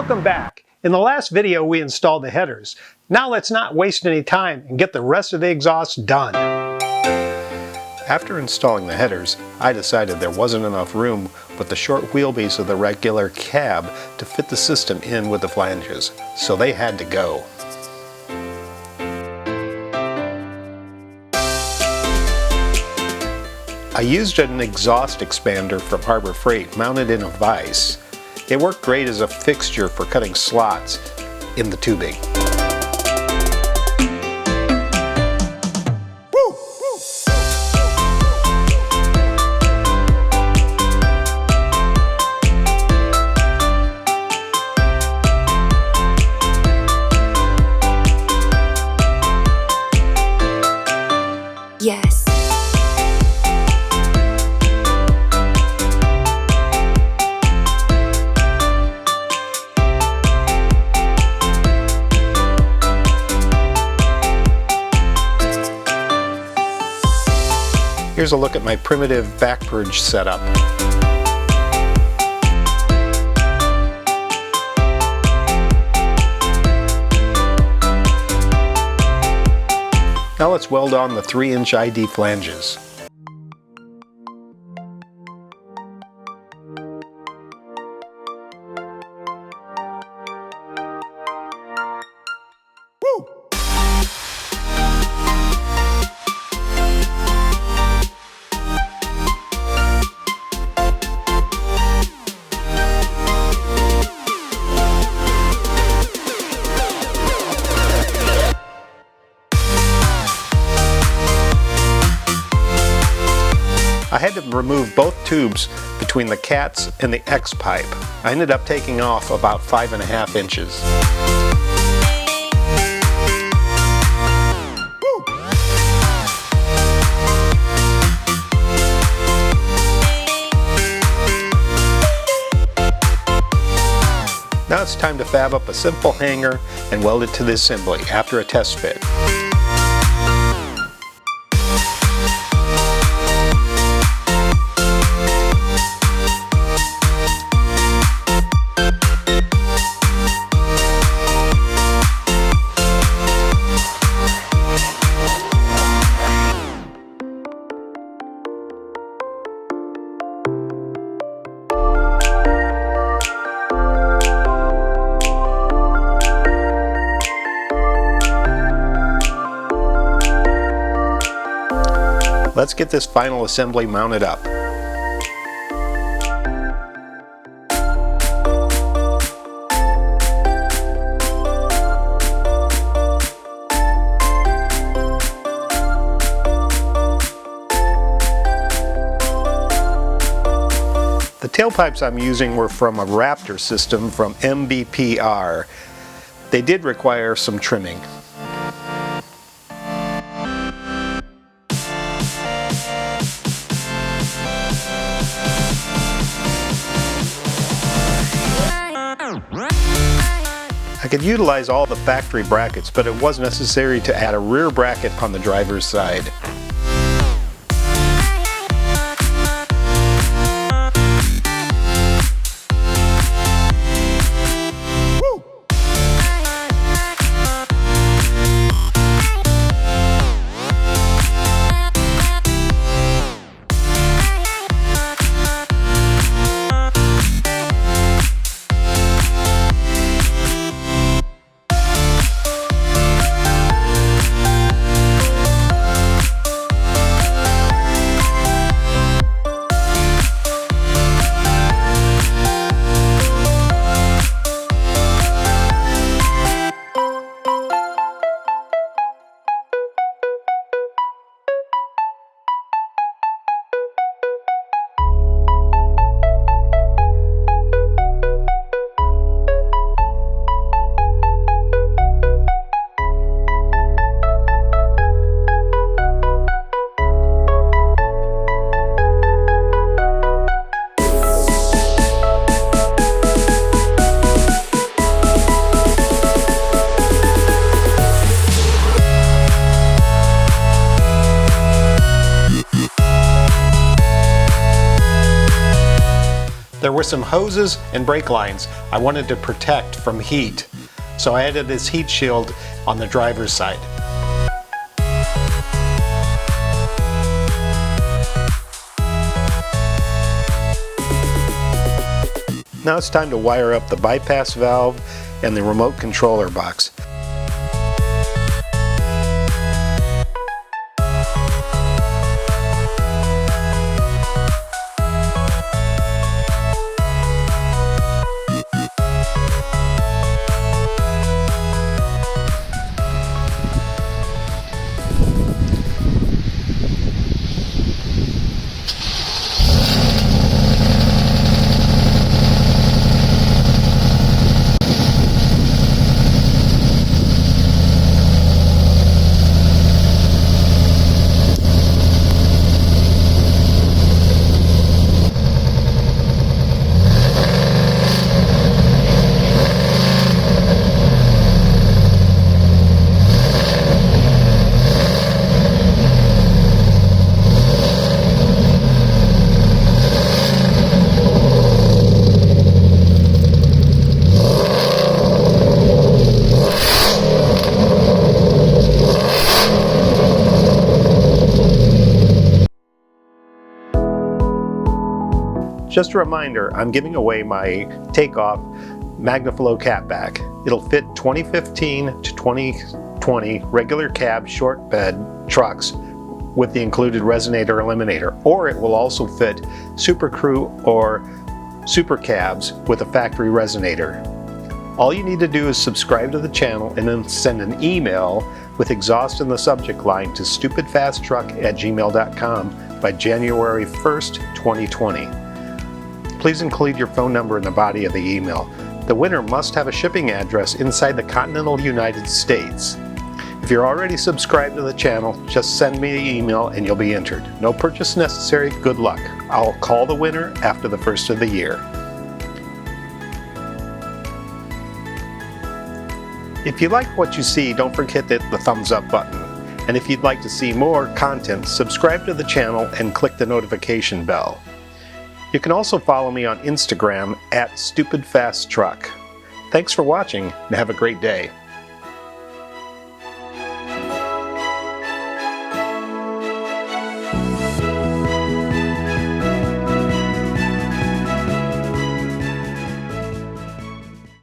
Welcome back. In the last video we installed the headers. Now let's not waste any time and get the rest of the exhaust done. After installing the headers, I decided there wasn't enough room with the short wheelbase of the regular cab to fit the system in with the flanges, so they had to go. I used an exhaust expander from Harbor Freight mounted in a vise. It worked great as a fixture for cutting slots in the tubing. Yes. Here's a look at my primitive back purge setup. Now let's weld on the 3-inch Id flanges. I had to remove both tubes between the cats and the X pipe. I ended up taking off about 5.5 inches. Now it's time to fab up a simple hanger and weld it to the assembly after a test fit. Let's get this final assembly mounted up. The tailpipes I'm using were from a Raptor system from MBPR. They did require some trimming. I could utilize all the factory brackets, but it was necessary to add a rear bracket on the driver's side. There were some hoses and brake lines I wanted to protect from heat, so I added this heat shield on the driver's side. Now it's time to wire up the bypass valve and the remote controller box. Just a reminder, I'm giving away my Takeoff MagnaFlow catback. It'll fit 2015 to 2020 regular cab short bed trucks with the included resonator eliminator, or it will also fit Super Crew or Super Cabs with a factory resonator. All you need to do is subscribe to the channel and then send an email with exhaust in the subject line to stupidfasttruck@gmail.com by January 1st, 2020. Please include your phone number in the body of the email. The winner must have a shipping address inside the continental United States. If you're already subscribed to the channel, just send me an email and you'll be entered. No purchase necessary. Good luck. I'll call the winner after the first of the year. If you like what you see, don't forget to hit the thumbs up button. And if you'd like to see more content, subscribe to the channel and click the notification bell. You can also follow me on Instagram @StupidFastTruck. Thanks for watching and have a great day.